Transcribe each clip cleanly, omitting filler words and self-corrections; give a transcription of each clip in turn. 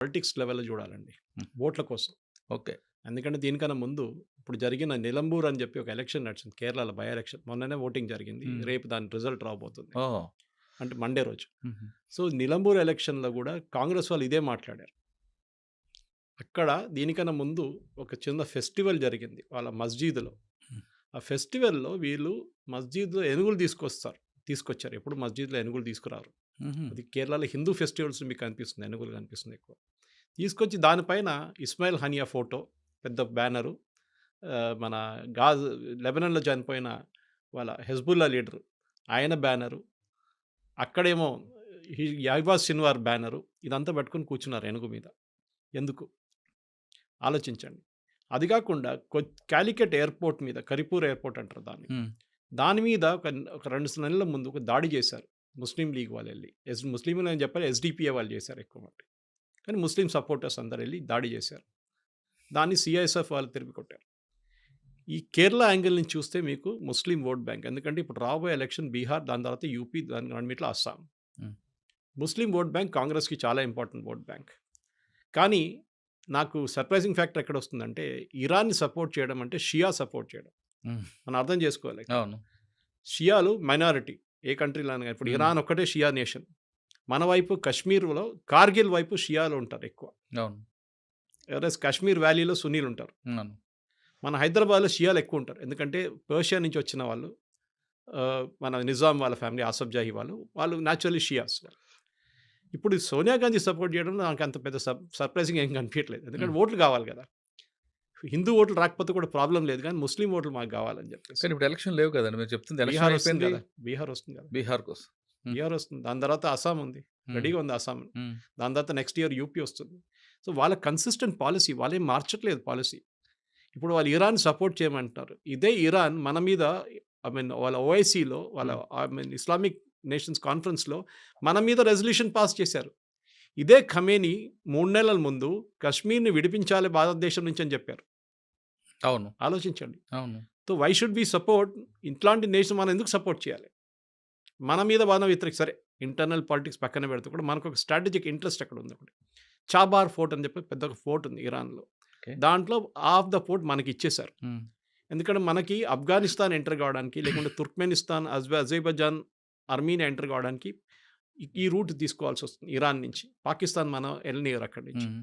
Politics లెవెల్‌లో చూడాలండి. హ్మ్. ఓట్ల కోసం. ఓకే. ఎందుకంటే దీనికన్నా ముందు ఇప్పుడు జరిగిన నిలంబూర్ అని చెప్పి ఒక ఎలక్షన్ నడిచింది. కేరళలో బై ఎలక్షన్. మొన్ననే ఓటింగ్ జరిగింది. హ్మ్. రేపు దాని రిజల్ట్ రాబోతుంది. ఓహ్! అంటే మండే రోజు. హుహు. సో, నిలంబూర్ ఎలక్షన్‌లో కూడా కాంగ్రెస్ వాళ్ళు ఇదే మాట్లాడారు. అక్కడ దీనికన్నా ముందు ఒక చిన్న ఫెస్టివల్ జరిగింది వాళ్ళ మస్జిద్‌లో. హ్మ్. ఆ ఫెస్టివల్‌లో వీళ్ళు మస్జిద్‌లో ఏనుగులు తీసుకొచ్చారు. ఎప్పుడు మస్జిద్‌లో ఏనుగులు తీసుకురారు. హుహు. అది కేరళలో హిందూ ఫెస్టివల్స్ మీకు కనిపిస్తుంది. ఏనుగులు కనిపిస్తుంది ఎక్కువ. తీసుకొచ్చి దానిపైన ఇస్మాయిల్ హనియా ఫోటో, పెద్ద బ్యానరు, మన గాజ్ లెబనాన్‌లో చనిపోయిన వాళ్ళ హెజ్బుల్లా లీడరు ఆయన బ్యానరు, అక్కడేమో యాహ్వాజ్ సిన్వార్ బ్యానరు ఇదంతా పట్టుకొని కూర్చున్నారు ఏనుగు మీద. ఎందుకు? ఆలోచించండి. అది కాకుండా కాలికట్ ఎయిర్‌పోర్ట్ మీద, కరిపూర్ ఎయిర్‌పోర్ట్ అంటారు దాన్ని. హ్మ్. దాని మీద ఒక 2 నెలల ముందు ఒక దాడి చేశారు. ముస్లిం లీగ్ వాళ్ళెళ్లి. ముస్లింలు అని చెప్పాలి, ఎస్‌డిపిఏ వాళ్ళు చేశారు ఎక్కువ మట్టుకు. కానీ ముస్లిం సపోర్టర్స్ అందరూ ఎళ్లి దాడి చేశారు. దాన్ని సీఐఎస్ఎఫ్ వాళ్ళు తిప్పికొట్టారు. ఈ కేరళ యాంగిల్ నుంచి చూస్తే మీకు ముస్లిం ఓట్ బ్యాంక్. ఎందుకంటే ఇప్పుడు రాబోయే ఎలక్షన్ బీహార్, దాని తర్వాత యూపీ, దాని రెండిట్లో అస్సాం. హ్మ్. ముస్లిం ఓట్ బ్యాంక్ కాంగ్రెస్‌కి చాలా ఇంపార్టెంట్ ఓట్ బ్యాంక్. కానీ నాకు సర్ప్రైజింగ్ ఫ్యాక్టర్ ఎక్కడొస్తుందంటే ఇరాన్‌ని సపోర్ట్ చేయడం అంటే షియా సపోర్ట్ చేయడం. హ్మ్. మనం అర్థం చేసుకోవాలి ఇక్కడ. అవును. షియాలు మైనారిటీ ఏ కంట్రీలో అయినా గాని. ఇప్పుడు హ్మ్. ఇరాన్ ఒక్కటే షియా నేషన్. మన వైపు కశ్మీర్‌లో కార్గిల్ వైపు షియాలు ఉంటారు ఎక్కువ. అవును. వేరస్ కాశ్మీర్ వ్యాలీలో సున్నీలు ఉంటారు. అవును. మన హైదరాబాద్‌లో షియాలు ఎక్కువ ఉంటారు. ఎందుకంటే పర్షియా నుంచి వచ్చిన వాళ్ళు, మన నిజాం వాళ్ళ ఫ్యామిలీ, ఆసఫ్ జాహీ వాళ్ళు నేచురల్లీ షియాస్. ఇప్పుడు సోనియా గాంధీ సపోర్ట్ చేయడంలో నాకు అంత పెద్ద సర్ప్రైజింగ్ ఏం కనిపియట్లేదు. ఎందుకంటే హ్మ్. ఓట్లు కావాలి కదా! హిందూ ఓట్లు రాకపోతే కూడా ప్రాబ్లమ్ లేదు కానీ ముస్లిం ఓట్లు మాకు కావాలని చెప్పేసి. కానీ ఇప్పుడు ఎలక్షన్ లేవు కదండీ! మీరు చెప్తుంది ఎలక్షన్ బీహార్ వస్తుంది అయిపోయింది. కదా! బీహార్ వస్తుంది కదా! బీహార్ కోసం. హ్మ్. బీహార్ వస్తుంది. దాని తర్వాత అస్సాం ఉంది. హ్మ్. రెడీగా ఉంది అస్సాం. హ్మ్. దాని తర్వాత నెక్స్ట్ ఇయర్ యూపీ వస్తుంది. సో, వాళ్ళ కన్సిస్టెంట్ పాలిసీ వాళ్ళేం మార్చట్లేదు పాలిసీ. ఇప్పుడు వాళ్ళు ఇరాన్ సపోర్ట్ చేయమంటున్నారు. ఇదే ఇరాన్ మన మీద వాళ్ళ ఓఐసీలో వాళ్ళ హ్మ్. ఇస్లామిక్ నేషన్స్ కాన్ఫరెన్స్‌లో మన మీద రెజల్యూషన్ పాస్ చేశారు. ఇదే ఖమేని 3 నెలల ముందు కశ్మీర్‌ని విడిపించాలి భారతదేశం నుంచి అని చెప్పారు. అవును. ఆలోచించండి. అవును. So, why should we support ఇట్లాంటి నేషన్ మనం ఎందుకు సపోర్ట్ చేయాలి? మన మీద బాధ వ్యతిరేక సరే ఇంటర్నల్ పాలిటిక్స్ పక్కన పెడితే కూడా మనకు ఒక స్ట్రాటజిక్ ఇంట్రెస్ట్ అక్కడ ఉంది ఒకటి. చాబార్ ఫోర్ట్ అని చెప్పి పెద్ద ఒక ఫోర్ట్ ఉంది ఇరాన్‌లో. ఓకే. దాంట్లో హాఫ్ ద ఫోర్ట్ మనకి ఇచ్చేశారు. హ్మ్. ఎందుకంటే మనకి ఆఫ్ఘనిస్తాన్ ఎంటర్ కావడానికి లేకుంటే తుర్క్మెనిస్తాన్, అజర్బైజాన్, అర్మీనియా ఎంటర్ కావడానికి ఈ రూట్ తీసుకోవాల్సొస్తుంది ఇరాన్ నుంచి. పాకిస్తాన్ మనం ఎళ్ళనీయరు అక్కడి నుంచి. హ్మ్.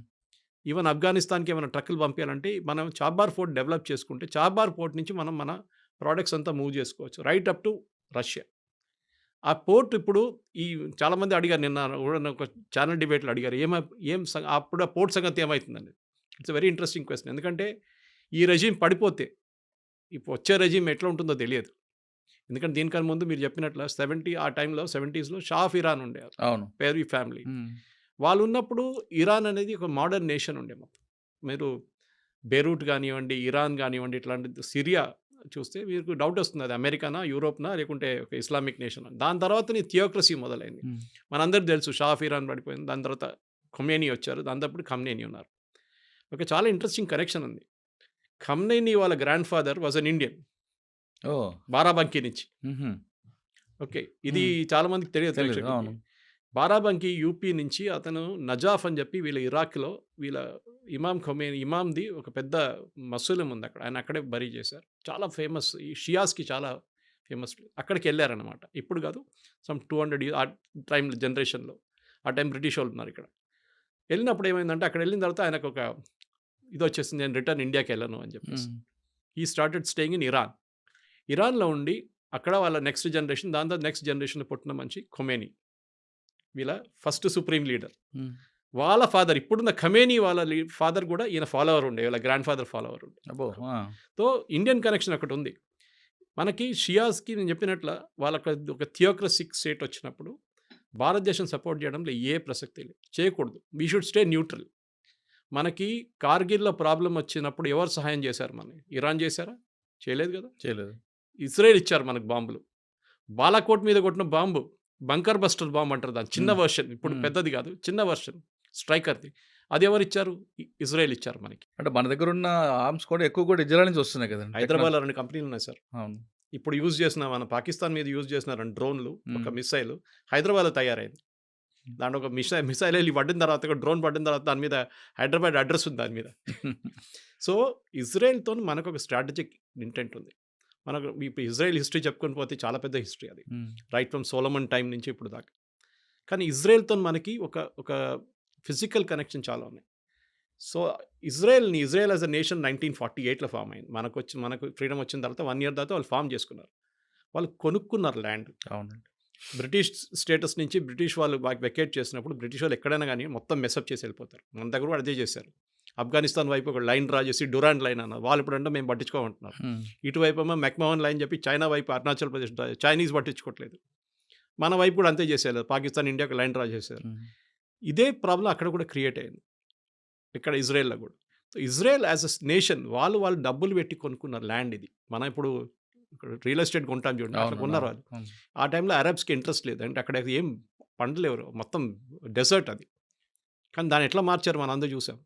ఈవెన్ ఆఫ్ఘనిస్తాన్‌కి ఏమైనా ట్రక్కులు పంపియాలంటే మనం చాబార్ ఫోర్ట్ డెవలప్ చేసుకుంటే చాబార్ పోర్ట్ నుంచి మనం మన ప్రొడక్ట్స్ అంతా మూవ్ చేసుకోవచ్చు. Right up to Russia. ఆ పోర్ట్ ఇప్పుడు ఈ చాలామంది అడిగారు నిన్న కూడా ఒక ఛానల్ డిబేట్‌లో అడిగారు. అప్పుడు ఆ పోర్ట్ సంగతి ఏమైతుందని. It's a very interesting question. ఎందుకంటే ఈ రెజిమ్ పడిపోతే ఇప్పుడు వచ్చే రెజిమ్ ఎట్లా ఉంటుందో తెలియదు. ఎందుకంటే దీనికన్నా ముందు మీరు చెప్పినట్లు ఆ టైంలో 70స్‌లో షా ఆఫ్ ఇరాన్ ఉండేవారు. అవును. పేర్వి ఫ్యామిలీ. హ్మ్. వాళ్ళున్నప్పుడు ఇరాన్ అనేది ఒక మోడర్న్ నేషన్ ఉండే మొత్తం. మీరు బెరూట్ గానివ్వండి, ఇరాన్ గానివ్వండి, ఇట్లాంటి సిరియా చూస్తే మీకు డౌటొస్తుంది. అది అమెరికానా? యూరోప్‌నా? లేకుంటే ఒక ఇస్లామిక్ నేషనా? దాని తర్వాతనే థియోక్రసీ మొదలైంది. హ్మ్. మనందరికి తెలుసు షా ఆఫ్ ఇరాన్ పడిపోయింది. దాని తర్వాత ఖొమేనీ వచ్చారు. దాని తప్పుడు ఖమ్నేనీ ఉన్నారు. ఒక చాలా ఇంట్రెస్టింగ్ కనెక్షన్ ఉంది. ఖమ్నేనీ వాళ్ళ grandfather was an Indian. Oh! Barabanki నుంచి. హుహు. ఓకే. ఇది హ్మ్. చాలా మందికి తెలియదు తెలీదు. ప్రేక్షకులకి. అవును. బారాబంకీ యూపీ నుంచి అతను నజాఫ్ అని చెప్పి వీళ్ళ ఇరాక్‌లో వీళ్ళ ఇమామ్‌ది ఒక పెద్ద మసూలం ఉంది అక్కడ. ఆయన అక్కడే బరీ చేశారు. చాలా ఫేమస్. ఈ షియాస్‌కి చాలా ఫేమస్. అక్కడికెళ్లారనమాట. ఇప్పుడు కాదు. సమ్ 200 ఆ టైంలో జనరేషన్‌లో. ఆ టైం బ్రిటిషోళ్ళు ఉన్నారు ఇక్కడ. ఎళ్ళినప్పుడు ఏమైందంటే అక్కడెళ్ళిన తర్వాత ఆయనకొక ఇదొచ్చేసింది. నేను రిటర్న్ ఇండియాకెళ్ళను అని చెప్పేసి. హ్మ్. హి స్టార్టెడ్ స్టేయింగ్ ఇన్ ఇరాన్. ఇరాన్‌లో ఉండి అక్కడ వాళ్ళ నెక్స్ట్ జనరేషన్, దాని తర్వాత నెక్స్ట్ జనరేషన్‌లో పుట్టిన మనిషి ఖొమేనీ. వీళ్ళ ఫస్ట్ సుప్రీం లీడర్. హ్మ్. వాళ్ళ ఫాదర్ ఇప్పుడున్న ఖమేనీ వాళ్ళ ఫాదర్ కూడా ఈయన ఫాలోవర్ ఉండే. వీళ్ళ గ్రాండ్ ఫాదర్ ఫాలోవర్ ఉండే. అబ్బో! ఆ! సో, ఇండియన్ కనెక్షన్ ఒకటుంది. మనకి షియాస్‌కి నేను చెప్పినట్ల వాళ్ళకి ఒక థియోక్రసిక్ స్టేట్ వచ్చినప్పుడు భారతదేశం సపోర్ట్ చేయడంలో ఏ ప్రసక్తి లేదు. చేయకూడదు. We should stay neutral. మనకి కార్గిల్‌లో ప్రాబ్లమ్ వచ్చినప్పుడు ఎవరు సహాయం చేశారు మనకి? ఇరాన్ చేశారా? చేయలేదు కదా! చేయలేదు. ఇజ్రాయెల్ ఇచ్చారు మనకు బాంబులు. బాలాకోట్ మీద కొట్టిన బాంబు బంకర్ బస్టర్ బాంబ్ అంటారు దాన్ని. చిన్న హ్మ్. వెర్షన్. ఇప్పుడు హ్మ్. పెద్దది కాదు. చిన్న వెర్షన్. స్ట్రైకర్‌ది. అది ఎవరిచ్చారు? ఇజ్రాయెల్ ఇచ్చారు మనకి. అంటే మన దగ్గరున్న ఆర్మ్స్ కూడా ఎక్కువ కూడా ఇజ్రాయెల్ నుంచి వస్తున్నాయి కదండీ! టెక్నాలజీ. హైదరాబాద్‌లో 2 కంపెనీలు ఉన్నాయి సార్. అవును. ఇప్పుడు యూజ్ చేసిన మన పాకిస్తాన్ మీద యూజ్ చేసిన 2 డ్రోన్‌లు, ఒక హ్మ్. మిస్సైల్ హైదరాబాద్‌లో తయారైంది. దాంట్లో ఒక మిసైల్ వెళ్ళి పడిన తర్వాత, ఒక డ్రోన్ పడిన తర్వాత దాని మీద హైదరాబాద్ అడ్రస్ ఉంది దాని మీద. సో, ఇజ్రాయెల్‌తో మనకొక స్ట్రాటజిక్ ఇంటెంట్ ఉంది. మనకు ఇప్పుడు ఇజ్రాయెల్ హిస్టరీ చెప్పుకొని పోతే చాలా పెద్ద హిస్టరీ అది. హ్మ్. రైట్ ఫ్రమ్ సోలమన్ టైం నుంచి ఇప్పుడు దాకా. కానీ ఇజ్రాయెల్‌తో మనకి ఒక ఫిజికల్ కనెక్షన్ చాలా ఉన్నాయి. So, Israel as a nation 1948లో ఫార్మ్ అయింది. మనకు ఫ్రీడమ్ వచ్చిన తర్వాత 1 ఇయర్ తర్వాత వాళ్ళు ఫార్మ్ చేసుకున్నారు. వాళ్ళు కొనుక్కున్నారు ల్యాండ్. అవునండి. బ్రిటిష్ స్టేటస్ నుంచి బ్రిటిష్ వాళ్ళు వెకేట్ చేసినప్పుడు బ్రిటిష్ వాళ్ళు ఎక్కడైనా గానీ మొత్తం మెసప్ చేసి వెళ్ళిపోతారు. మన దగ్గర కూడా అదే చేశారు. ఆఫ్ఘనిస్తాన్ వైపు ఒక లైన్ డ్రా చేసి డురాండ్ లైన్ అన్నారు. వాళ్ళు ఇప్పుడంటే మేము పట్టించుకోమంటున్నారు. హ్మ్. ఇటువైపు ఏమో మెక్మోహన్ లైన్ చెప్పి చైనా వైపు అరుణాచల్ ప్రదేశ్ చైనీస్ పట్టించుకోవట్లేదు. మన వైపు కూడా అంతే చేసేయాలి. పాకిస్తాన్, ఇండియాకి లైన్ డ్రా చేశారు. హ్మ్. ఇదే ప్రాబ్లం అక్కడ కూడా క్రియేట్ అయింది. ఇక్కడ ఇజ్రాయెల్‌లో కూడా. So, Israel as a nation వాళ్ళు డబ్బులు పెట్టి కొనుక్కున్నారు ల్యాండ్ ఇది. మనం ఇప్పుడు రియల్ ఎస్టేట్ కొంటాం చూడండి. అట్లా అవును. కొన్నారు అవును. వాళ్ళు. అవును. ఆ టైంలో అరబ్స్‌కి ఇంట్రెస్ట్ లేదు. అంటే అక్కడ ఏం పంటలేవు. మొత్తం డెజర్ట్ అది. కానీ దాన్ని ఎట్లా మార్చారు మనందరూ చూసాం.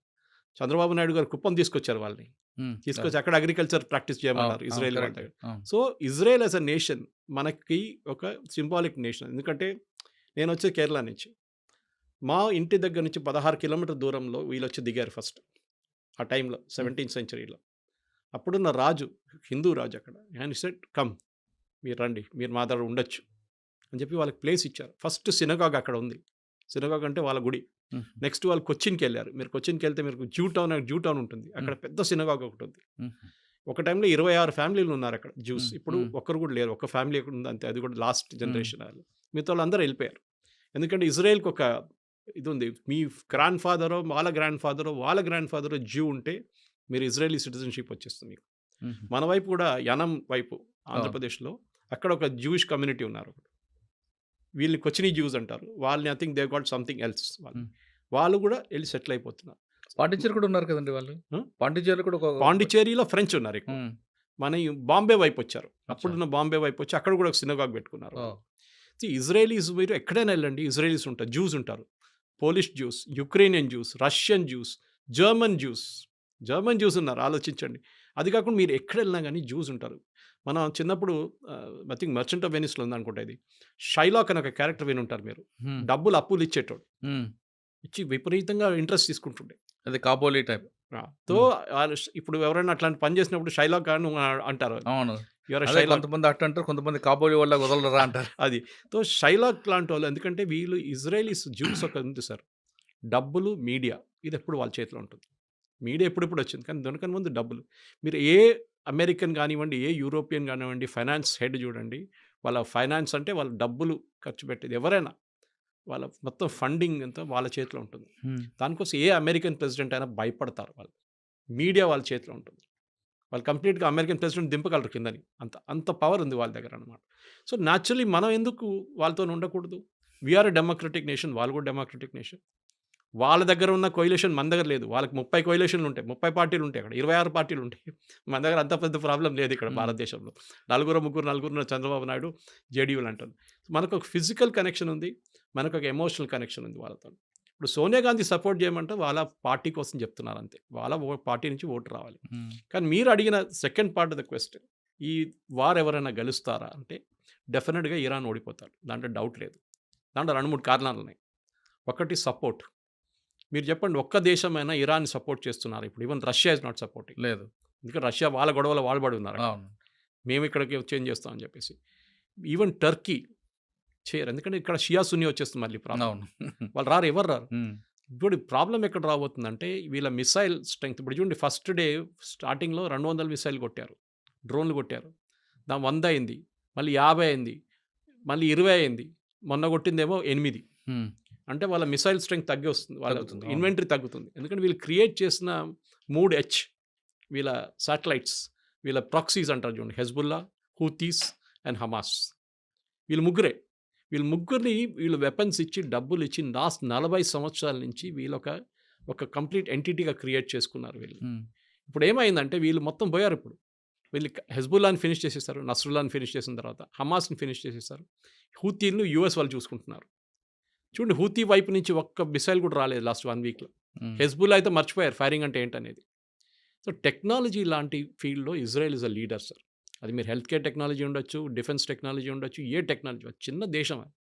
చంద్రబాబు నాయుడు గారు కుప్పం తీసుకొచ్చారు వాళ్ళని. హ్మ్. తీసుకొచ్చి అక్కడ అగ్రికల్చర్ ప్రాక్టీస్ అవును. చేయమన్నారు అవును. ఇజ్రాయెల్ వాళ్ళ కరెక్టే. దగ్గర. అవును. So, Israel as a nation మనకి ఒక సింబాలిక్ నేషన్. ఎందుకంటే నేనొచ్చేది కేరళ నుంచి. మా ఇంటి దగ్గర నుంచి 16 కిలోమీటర్ల దూరంలో వీళ్ళొచ్చి దిగారు ఫస్ట్. ఆ టైంలో 17th సెంచరీలో. అప్పుడున్న రాజు, హిందూ రాజు అక్కడ. ఆయన సెడ్ కమ్ మీరు రండి. మీరు మా దగ్గర ఉండొచ్చు అని చెప్పి వాళ్ళకి ప్లేస్ ఇచ్చారు. ఫస్ట్ సినగాగ్ అక్కడ ఉంది. సినగాగ్ అంటే వాళ్ళ గుడి. హుహు. నెక్స్ట్ వాళ్ళు కొచ్చిన్‌కెళ్లారు. మీరు కొచ్చిన్‌కెళ్తే మీకు జూ టౌన్ ఉంటుంది. అక్కడ హ్మ్. పెద్ద సినగాగ్ ఒకటుంది. హుహు. ఒక టైంలో 26 ఫ్యామిలీలు ఉన్నారక్కడ జ్యూస్. హ్మ్. ఇప్పుడు హ్మ్. ఒక్కరు కూడా లేరు. ఒక్క ఫ్యామిలీ ఉంది అంతే. అది కూడా లాస్ట్ హ్మ్. జనరేషన్ ఆళ్ళు. మిగతా వాళ్ళందరూ ఎళ్ళిపోయారు. ఎందుకంటే ఇజ్రాయెల్‌కి ఒక ఇది ఉంది. మీ వాళ్ళ గ్రాండ్ ఫాదరో జ్యూ ఉంటే మీరు ఇజ్రాయలీ సిటిజన్‌షిప్ వచ్చేస్తుంది మీకు. హుహు. మన వైపు కూడా యనం వైపు అవును. ఆంధ్రప్రదేశ్‌లో అక్కడ ఒక జూయిష్ కమ్యూనిటీ ఉన్నారు. వీళ్ళని కొచ్చినీ జ్యూస్ అంటారు. వాళ్ళని I think they got something else వాళ్ళు. హ్మ్. వాళ్ళు కూడా ఎళ్లి సెటిల్ అయిపోతున్నారు. పాండిచ్చేరి కూడా ఉన్నారు కదండీ వాళ్ళు. హ్మ్. పాండిచ్చేరిలో కూడా ఒక పాండిచ్చేరిలో ఫ్రెంచ్ ఉన్నారు ఎక్కువ. హ్మ్. మన ఈ బాంబే వైపు వచ్చారు. అచ్చా! అప్పుడున్న బాంబే వైపు వచ్చి అక్కడ కూడా ఒక సినగాగ్ పెట్టుకున్నారు వాళ్ళు. ఓహ్! ఇజ్రాయలీస్ మీరు ఎక్కడైనా వెళ్ళండి ఇజ్రాయలీస్ ఉంటారు. జ్యూస్ ఉంటారు. Polish juice, Ukrainian juice, Russian juice, German juice. German juice ఉన్నారు ఆలోచించండి. అది కాకుండా మీరు ఎక్కడెళ్ళినా గానీ జ్యూస్ ఉంటారు. మనం చిన్నప్పుడు ఐ థింక్ 'మర్చెంట్ ఆఫ్ వెనిస్‌లో' ఉందనుకుంటా ఇది. 'షైలాక్' అని ఒక క్యారెక్టర్ వినుంటారు మీరు. హ్మ్. డబ్బులు అప్పులు ఇచ్చేటోడు. హ్మ్. ఇచ్చి విపరీతంగా ఇంట్రెస్ట్ తీసుకుంటుండే. అది కాబోలి టైప్. తో హ్మ్. ఇప్పుడు ఎవరైనా అట్లాంటి పని చేసినప్పుడు 'షైలాక్' అని అంటారు. అవును. యూ ఆర్ ఎ అదే షైలాక్. కొంతమంది అట్టంటారు. కొంతమంది కాబోలి వాళ్ళకి వదలరా అంటారు. అది. షైలాక్ లాంటోళ్ళు ఎందుకంటే వీళ్ళు ఇజ్రాయలీస్ జ్యూస్ ఒక ఉంది సార్. డబ్బులు, మీడియా ఇదెప్పుడు వాళ్ళ చేతిలో ఉంటుంది. మీడియా ఎప్పుడెప్పుడు వచ్చింది. కానీ దానికన్నా ముందు డబ్బులు. మీరు ఏ అమెరికన్ గానివ్వండి, ఏ యూరోపియన్ గానివ్వండి, ఫైనాన్స్ హెడ్ చూడండి. వాళ్ళ ఫైనాన్స్ అంటే వాళ్ళు డబ్బులు ఖర్చు పెట్టేది ఎవరైనా. వాళ్ళ మొత్తం ఫండింగ్ అంతా వాళ్ళ చేతిలో ఉంటుంది. హ్మ్. దానికోసం ఏ అమెరికన్ ప్రెసిడెంట్ అయినా భయపడతారు వాళ్ళు. మీడియా వాళ్ళ చేతిలో ఉంటుంది. వాళ్ళు కంప్లీట్‌గా అమెరికన్ ప్రెసిడెంట్ దింపగలరు కిందని. అంత అంత పవర్ ఉంది వాళ్ళ దగ్గర అనమాట. సో, నేచురల్లీ మనం ఎందుకు వాళ్ళతోని ఉండకూడదు? We are a democratic nation. వాళ్ళు కూడా డెమోక్రటిక్ నేషన్. వాళ్ళ దగ్గర ఉన్న కొయిలేషన్ మన దగ్గర లేదు. వాళ్ళకి 30 కొయిలేషన్‌లు ఉంటాయి. 30 పార్టీలు ఉంటాయి అక్కడ. 26 పార్టీలు ఉంటాయి. మన దగ్గర అంత పెద్ద ప్రాబ్లమ్ లేదు ఇక్కడ హ్మ్. భారతదేశంలో. నలుగురు చంద్రబాబు నాయుడు, జేడీయూలు అంటారు. మనకొక ఫిజికల్ కనెక్షన్ ఉంది. మనకొక ఎమోషనల్ కనెక్షన్ ఉంది వాళ్ళతోని. ఇప్పుడు సోనియా గాంధీ సపోర్ట్ చేయమంటే వాళ్ళ పార్టీ కోసం చెప్తున్నారు అంతే. వాళ్ళ పార్టీ నుంచి ఓటు రావాలి. హ్మ్. కానీ మీరు అడిగిన second part of the question ఈ వార్ ఎవరైనా గెలుస్తారా అంటే డెఫినిట్‌గా ఇరాన్ ఓడిపోతారు. దాంట్లో డౌట్ లేదు. దాంట్లో 2, 3 కారణాలున్నాయి. ఒకటి సపోర్ట్. మీరు చెప్పండి ఒక్క దేశమైనా ఇరాన్‌ని సపోర్ట్ చేస్తున్నారా? ఇప్పుడు even Russia is not supporting. లేదు. ఎందుకంటే రష్యా వాళ్ళ గొడవలో వాళ్ళు పడి ఉన్నారు అక్కడ. అవును. మేము ఇక్కడికి చేంజ్ చేస్తాం అని చెప్పేసి. ఈవెన్ టర్కీ చేయరు. ఎందుకంటే ఇక్కడ షియా, సున్నీ వచ్చేస్తుంది మళ్ళీ ప్రాబ్లమ్. అవును. వాళ్ళు రారు. ఎవరు రారు. హ్మ్. ఇప్పుడు ప్రాబ్లమ్ ఎక్కడ రాబోతుందంటే వీళ్ళ మిసైల్ స్ట్రెంగ్త్ ఇప్పుడు చూడండి ఫస్ట్ డే స్టార్టింగ్‌లో 200 మిసైల్ కొట్టారు. డ్రోన్‌లు కొట్టారు. 100 అయింది. మళ్ళీ 50 అయింది. మళ్ళీ 20 అయింది. మొన్న కొట్టిందేమో 8. హ్మ్. అంటే వాళ్ళ మిసైల్ స్ట్రెంగ్త్ తగ్గొస్తుంది. వాళ్ళ తగ్గుతుంది. అవును. ఇన్వెంటరీ తగ్గుతుంది. ఎందుకంటే వీళ్ళు క్రియేట్ చేసిన 3 వీళ్ళ శాటిలైట్స్, వీళ్ళ ప్రాక్సీస్ అంటారు చూడండి. Hezbollah, Houthis and Hamas. వీళ్ళు ముగ్గురే. వీళ్ళు ముగ్గురిని వీళ్ళు వెపన్స్ ఇచ్చి, డబ్బులిచ్చి లాస్ట్ 40 సంవత్సరాల నుంచి ఒక కంప్లీట్ ఎంటిటీగా క్రియేట్ చేసుకున్నారు వీళ్ళు. హ్మ్. ఇప్పుడేమైందంటే వీళ్ళు మొత్తం పోయారిప్పుడు. వీళ్ళు హెజ్బుల్లాని ఫినిష్ చేసేసారు. నస్రుల్లాని ఫినిష్ చేసిన తర్వాత హమాస్‌ని ఫినిష్ చేసేసారు. హూతీలను యూఎస్ వాళ్ళు చూసుకుంటున్నారు. చూడండి హూతీ వైపు నుంచి ఒక్క మిసైల్ కూడా రాలేదు లాస్ట్ 1 వీక్‌లో. హ్మ్. హెజ్బుల్లా అయితే మర్చిపోయారు ఫైరింగ్ అంటే ఏంటనేది. సో, టెక్నాలజీ లాంటి ఫీల్డ్‌లో Israel is a leader sir. అది మీరు హెల్త్ కేర్ టెక్నాలజీ ఉండొచ్చు, డిఫెన్స్ టెక్నాలజీ ఉండొచ్చు, ఏ టెక్నాలజీ చిన్న దేశం అది.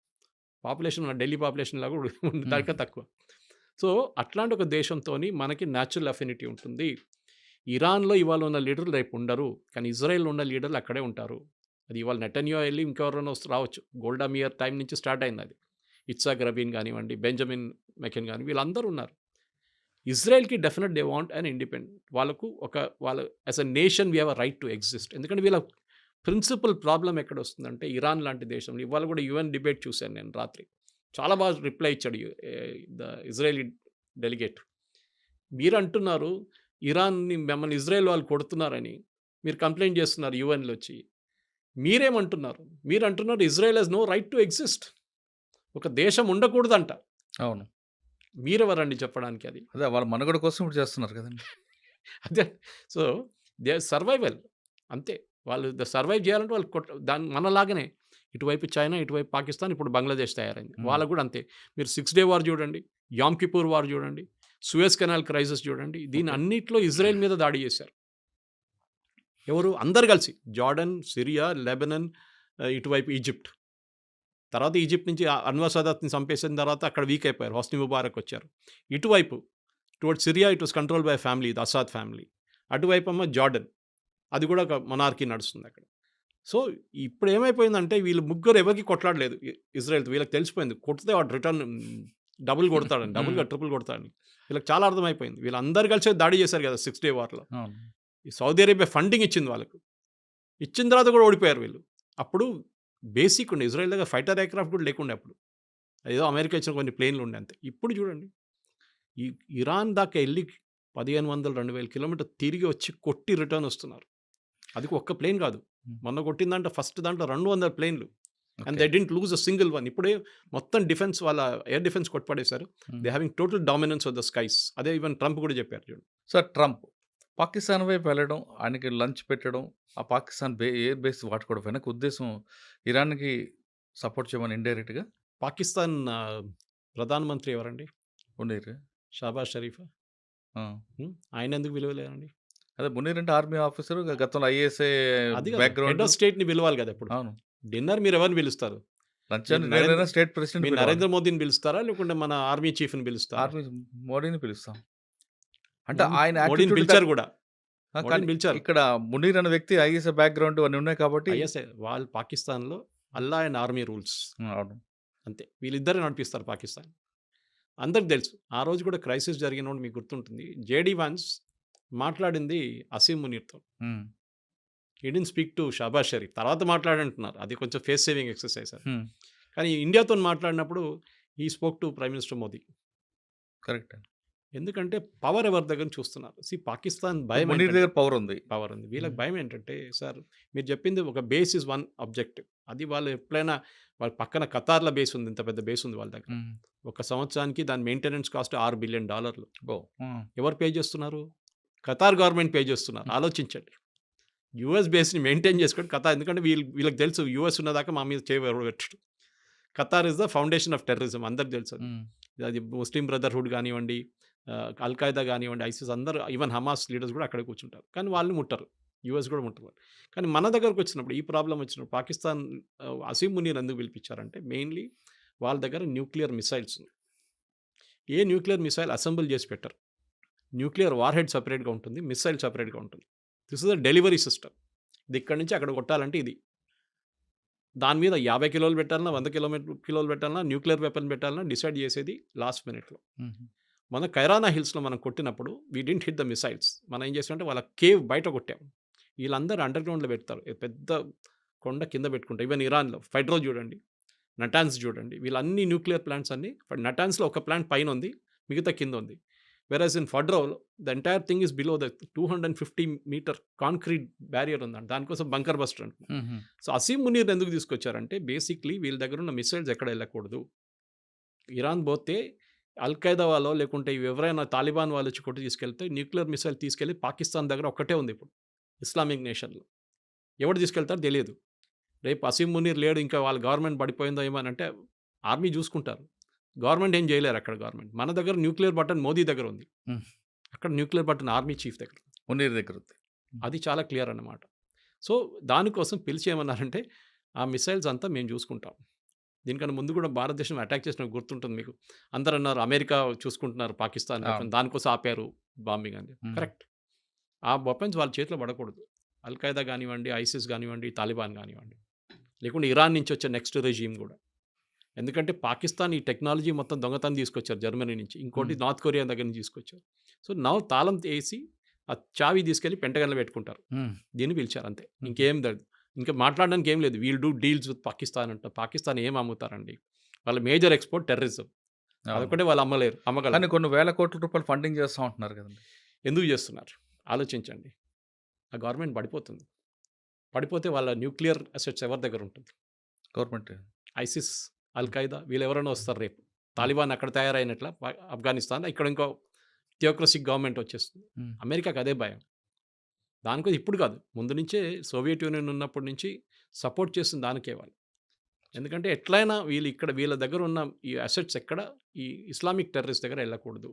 పాపులేషన్ మన ఢిల్లీ పాపులేషన్ లాగా హ్మ్. దానికన్నా తక్కువ. సో, అట్లాంటి ఒక దేశంతోని మనకి న్యాచురల్ అఫినిటీ ఉంటుంది. ఇరాన్‌లో ఇవాళ ఉన్న లీడర్లు రేపు ఉండరు. కానీ ఇజ్రాయెల్‌లో ఉన్న లీడర్లు అక్కడే ఉంటారు. అది ఇవాళ నెటన్యాహు ఎళ్లి ఇంకెవరైనా రావచ్చు. గోల్డా మీర్ టైమ్ నుంచి స్టార్ట్ అయిందది. ఇట్సాక్ రబీన్ గానివ్వండి, బెంజమిన్ మెకెన్ గాని వీళ్ళందరూ ఉన్నారు. ఇజ్రాయెల్‌కి definite they want an independent. వాళ్ళకు ఒక వాళ్ళ as a nation we have a right to exist. ఎందుకంటే వీళ్ళ ప్రిన్సిపల్ ప్రాబ్లమ్ ఎక్కడొస్తుందంటే ఇరాన్ లాంటి దేశంలో ఇవాళ కూడా యూఎన్ డిబేట్ చూశాను నేను రాత్రి. చాలా బాగా రిప్లై ఇచ్చాడు ద ఇజ్రాయెలీ డెలిగేట్. మీరంటున్నారు ఇరాన్‌ని మిమ్మల్ని ఇజ్రాయెల్ వాళ్ళు కొడుతున్నారని. మీరు కంప్లెయింట్ చేస్తున్నారు యూఎన్‌లో వచ్చి. మీరేమంటున్నారు? మీరంటున్నారు Israel has no right to exist. ఒక దేశం ఉండకూడదంట. అవును. మీరెవరండి చెప్పడానికి అది? అదే వాళ్ళ మనుగడ కోసం ఇప్పుడు చేస్తున్నారు కదండీ! అదే. సో, దే సర్వైవల్ అంతే. వాళ్ళు సర్వైవ్ చేయాలంటే వాళ్ళు మనలాగానే ఇటువైపు చైనా, ఇటువైపు పాకిస్తాన్, ఇప్పుడు బంగ్లాదేశ్ తయారైంది. హ్మ్. వాళ్ళకి కూడా అంతే. మీరు 6 డే వార్ చూడండి, యామ్ కిపూర్ వార్ చూడండి, సూయజ్ కెనాల్ క్రైసిస్ చూడండి. దీని ఓకే. అన్నిట్లో ఇజ్రాయెల్ మీద దాడి చేశారు. ఎవరు? అందరూ కలిసి. జార్డన్, సిరియా, లెబనాన్, ఇటువైపు ఈజిప్ట్. తర్వాత ఈజిప్ట్ నుంచి అన్వర్ సదాత్‌ని చంపేసిన తర్వాత అక్కడ వీక్ అయిపోయారు. హొస్ని ముబారక్ వచ్చారు. ఇటువైపు towards Syria it was controlled by family, the Assad family. అటువైపేమో జార్డన్. అది కూడా ఒక మొనార్కీ నడుస్తుందక్కడ. సో, ఇప్పుడు ఏమైపోయిందంటే వీళ్ళు ముగ్గురు ఎవరికీ కొట్లాడలేదు ఇజ్రాయెల్‌తో. వీళ్ళకి తెలిసిపోయింది. కొడితే వాడు రిటర్న్ డబుల్ కొడతాడని. డబుల్ హ్మ్. కాదు ట్రిపుల్ కొడతాడని. వీళ్ళకి చాలా అర్థమైపోయింది. వీళ్ళందరూ కలిసి దాడి చేశారు కదా! 6 డే వార్‌లో. అవును. ఈ సౌదీ అరేబియా ఫండింగ్ ఇచ్చింది వాళ్ళకు. ఇచ్చిన తర్వాత కూడా ఓడిపోయారు వీళ్ళు. అప్పుడు బేసిక్ ఉండే ఇజ్రాయెల్ దగ్గర ఫైటర్ ఎయిర్‌క్రాఫ్ట్ కూడా లేకుండే అప్పుడు. ఏదో అమెరికా ఇచ్చిన కొన్ని ప్లేన్‌లు ఉండే అంతే. ఇప్పుడు చూడండి. ఈ ఇరాన్ దాకా ఎళ్లి 1500, 2000 కిలోమీటర్లు తిరిగి వచ్చి కొట్టి రిటర్న్ వస్తున్నారు. అది ఒక్క ప్లేన్ కాదు. హ్మ్. మొన్న కొట్టిన దాంట్లో ఫస్ట్ దాంట్లో 200 ప్లేన్‌లు. And okay. They didn't lose a single one. ఇప్పుడే మొత్తం డిఫెన్స్ వాళ్ళ ఎయిర్ డిఫెన్స్ కొట్టిపడేశారు. Hmm. They having total dominance of the skies. అదే ఈవెన్ ట్రంప్ కూడా చెప్పారు చూడు. సార్ ట్రంప్ పాకిస్తాన్ వైపు వెళ్ళడం, ఆయనకి లంచ్ పెట్టడం, ఆ పాకిస్తాన్ ఎయిర్ బేస్ వాడుకోవడం వెనక ఉద్దేశ్యం ఇరాన్‌కి సపోర్ట్ చేయమని ఇండైరెక్ట్‌గా పాకిస్తాన్ ప్రధానమంత్రి ఎవరండి? మునీర్. షాబాజ్ షరీఫా? ఆ! ఆయన ఎందుకు విలువలేరండి? అదే మునీర్ అంటే ఆర్మీ ఆఫీసర్ గతంలో ఐఏఎస్ఏ అది కాదు. Head background. ఆఫ్ స్టేట్‌ని పిలవాలి కదా! ఇప్పుడు. అవును. డిన్నర్ మీరు ఎవరిని పిలుస్తారు? లంచ్ మీరు అని నేనైనా స్టేట్ ప్రెసిడెంట్ మీరు పిలవాలి. నరేంద్ర మోదీని పిలుస్తారా? లేకుంటే మన ఆర్మీ చీఫ్‌ని పిలుస్తారా? ఆర్మీ మోడీని పిలుస్తాం. అంటే ఆయన మోడీని యాటిట్యూడ్ పిలిచారు కూడా. కానీ మోడీని పిలిచారు. ఇక్కడ మునీర్ అనే వ్యక్తి ఐఏఎస్ బ్యాక్‌గ్రౌండ్ అన్నీ ఉన్నాయి కాబట్టి ఐఎస్ఐ వాళ్ళు పాకిస్తాన్‌లో అల్లా అండ్ ఆర్మీ రూల్స్. అవును. అంతే. వీళ్ళిద్దరే నడిపిస్తారు పాకిస్తాన్. అందరికి తెలుసు. ఆ రోజు కూడా క్రైసిస్ జరిగినప్పుడు మీకు గుర్తుంటుంది. జేడీ వాన్స్ మాట్లాడింది అసీం మునీర్‌తో. హ్మ్. He didn't speak to Shahbaz Sharif. తర్వాత మాట్లాడంటున్నారు. అది కొంచెం ఫేస్ సేవింగ్ ఎక్సర్‌సైజ్ అది. హ్మ్. కానీ ఇండియాతోని మాట్లాడినప్పుడు హి spoke to prime minister Modi. కరెక్టే. ఎందుకంటే పవర్ ఎవరి దగ్గర నుంచి చూస్తున్నారు. పాకిస్తాన్ భయం మునీర్ ఏంటంటే దగ్గర పవర్ ఉంది. పవర్ ఉంది. వీళ్ళకి హ్మ్. భయం ఏంటంటే సార్ మీరు చెప్పింది ఒక బేస్ ఇస్ వన్ ఆబ్జెక్టివ్. అది వాళ్ళు ఎప్పుడైనా వాళ్ళ పక్కన ఖతార్‌లో బేస్ ఉంది. ఇంత పెద్ద బేస్ ఉంది వాళ్ళ దగ్గర. హ్మ్. ఒక సంవత్సరానికి దాని మెయింటెనెన్స్ కాస్ట్ $6 బిలియన్. అబ్బో! హ్మ్. ఎవరు పే చేస్తున్నారు? ఖతార్ గవర్నమెంట్ పే చేస్తున్నారు. ఆలోచించండి. యూఎస్ బేస్‌ని మెయింటైన్ చేసుకోండి ఖతార్ ఎందుకంటే వీళ్ళకి తెలుసు యూఎస్ ఉన్నదాకా మా మీద చేయి ఎవరు పెట్టడు. Qatar is the foundation of terrorism అందరికి తెలుసు అది. హ్మ్. అది ముస్లిం బ్రదర్‌హుడ్ గానివ్వండి, అల్ ఖైదా గానివ్వండి, ఐసిస్ అందరూ ఈవెన్ హమాస్ లీడర్స్ కూడా అక్కడే కూర్చుంటారు. కానీ వాళ్ళు ముట్టరు. యూఎస్ కూడా ముట్టరు. కానీ మన దగ్గరకొచ్చినప్పుడు ఈ ప్రాబ్లమ్ వచ్చినప్పుడు పాకిస్తాన్ అసీం మునీర్ ఎందుకు పిలిపించారంటే మెయిన్‌లీ వాళ్ళ దగ్గర న్యూక్లియర్ మిసైల్స్ ఉన్నాయి. ఏ న్యూక్లియర్ మిసైల్ అసెంబుల్ చేసి పెట్టరు. న్యూక్లియర్ వార్ హెడ్ సెపరేట్‌గా ఉంటుంది. మిసైల్ సెపరేట్‌గా ఉంటుంది. This is the delivery system. ఇది ఇక్కడి నుంచి అక్కడ కొట్టాలంటే ఇది. దాని మీద 50 కిలోలు పెట్టాలన్నా, 100 కిలోలు పెట్టాలన్నా, న్యూక్లియర్ వెపన్ పెట్టాలన్నా డిసైడ్ చేసేది లాస్ట్ మినిట్‌లో. హుహు. మన కైరానా హిల్స్‌లో మనం కొట్టినప్పుడు వి డిడ్ంట్ హిట్ ద మిసైల్స్. మనం ఏం చేసామంటే వాళ్ళ కేవ్ బయట కొట్టాం. వీళ్ళందరూ అండర్ గ్రౌండ్‌లో పెడతారు. పెద్ద కొండ కింద పెట్టుకుంటారు. ఈవెన్ ఇరాన్‌లో ఫైడ్రో చూడండి, నటాన్స్ చూడండి. వీళ్ళన్ని న్యూక్లియర్ ప్లాంట్స్ అన్నీ నటాన్స్‌లో ఒక ప్లాంట్ పైనుంది. మిగతా కిందుంది. వెరాజ్ ఇన్ ఫడ్రో the entire thing is below the 250 metre concrete barrier ఉందండి. దానికోసం బంకర్ బస్టర్ అంటున్నాం. హుహు. సో, అసీం మునీర్‌ని ఎందుకు తీసుకొచ్చారంటే బేసిక్‌లీ వీళ్ళ దగ్గర ఉన్న మిసైల్స్ ఎక్కడ వెళ్ళకూడదు. ఇరాన్ పోతే అల్ ఖైదా వాళ్ళో లేకుంటే ఎవరైనా తాలిబాన్ వాళ్ళు వచ్చి కొట్టి తీసుకెళ్తే న్యూక్లియర్ మిసైల్ తీసుకెళ్ళి పాకిస్తాన్ దగ్గర ఒక్కటే ఉంది ఇప్పుడు. ఇస్లామిక్ నేషన్‌లో. ఎవడు తీసుకెళ్తారో తెలియదు. రేపు అసీం మునీర్ లేడు ఇంకా వాళ్ళ గవర్నమెంట్ పడిపోయిందో ఏమో అంటే ఆర్మీ చూసుకుంటారు. గవర్నమెంట్ ఏం చేయలేరు అక్కడ గవర్నమెంట్. మన దగ్గర న్యూక్లియర్ బటన్ మోదీ దగ్గర ఉంది. హ్మ్. అక్కడ న్యూక్లియర్ బటన్ ఆర్మీ చీఫ్ దగ్గర. మునీర్ దగ్గర ఉంది. అది చాలా క్లియర్ అన్నమాట. సో, దానికోసం పిలిచి ఏమన్నారంటే ఆ మిసైల్స్ అంతా మేము చూసుకుంటాం. దీనికన్నా ముందు కూడా భారతదేశం అటాక్ చేసినట్టు గుర్తుంటుంది మీకు. అందరూ అన్నారు అమెరికా చూసుకుంటున్నారు పాకిస్తాన్ అవును. దానికోసం ఆపారు బాంబింగ్ అని. హ్మ్. కరెక్ట్. ఆ వెపన్స్ వాళ్ళ చేతిలో పడకూడదు. అల్-ఖైదా గానివ్వండి, ఐసిస్ గానివ్వండి, తాలిబాన్ గానివ్వండి. లేకుంటే ఇరాన్ నుంచి వచ్చే నెక్స్ట్ రెజీమ్ గూడా. ఎందుకంటే పాకిస్తాన్ ఈ టెక్నాలజీ మొత్తం దొంగతనం తీసుకొచ్చారు జర్మనీ నుంచి. ఇంకోటి హ్మ్. నార్త్ కొరియా దగ్గర నుంచి తీసుకొచ్చారు. సో, నౌ తాళం ఏసి ఆ చావి తీసుకెళ్ళి పెంటగన్‌లో పెట్టుకుంటారు. హ్మ్. దీన్ని పిలిచారు అంతే. హుహు. ఇంకేం లేదు. ఇంకా మాట్లాడడానికి ఏం లేదు. We'll do deals with Pakistan అంట. పాకిస్తాన్ ఏం అమ్ముతారండి? వాళ్ళ మేజర్ ఎక్స్‌పోర్ట్ టెర్రరిజం. అవును. అదొక్కటే వాళ్ళు కానీ అమ్మగలరు. కొన్ని వేల కోట్ల రూపాయలు ఫండింగ్ చేస్తా ఉంటున్నారు కదండీ! ఎందుకు చేస్తున్నారు? ఆలోచించండి. ఆ గవర్నమెంట్ పడిపోతుంది. పడిపోతే వాళ్ళ న్యూక్లియర్ అసెట్స్ ఎవరి దగ్గర ఉంటుంది? గవర్నమెంట్. ఐసిస్, హ్మ్. అల్-ఖైదా వీళ్ళెవరైనా వస్తారు రేపు. హ్మ్. తాలిబాన్ అక్కడ తయారైనట్ల ఆఫ్ఘనిస్తాన్ ఇక్కడ ఇంకో థియోక్రసిక్ గవర్నమెంట్ వచ్చేస్తుంది. హ్మ్. అమెరికాకి అదే భయం. దానికోసం ఇప్పుడు కాదు. ముందు నుంచే సోవియట్ యూనియన్ ఉన్నప్పటి నుంచి సపోర్ట్ చేస్తుంది దానికే వాళ్ళు. ఎందుకంటే ఎట్లైనా వీళ్ళు ఇక్కడ వీళ్ళ దగ్గర ఉన్న ఈ అసెట్స్ ఎక్కడ ఈ ఇస్లామిక్ టెర్రరిస్ట్ దగ్గర ఎళ్ళకూడదు.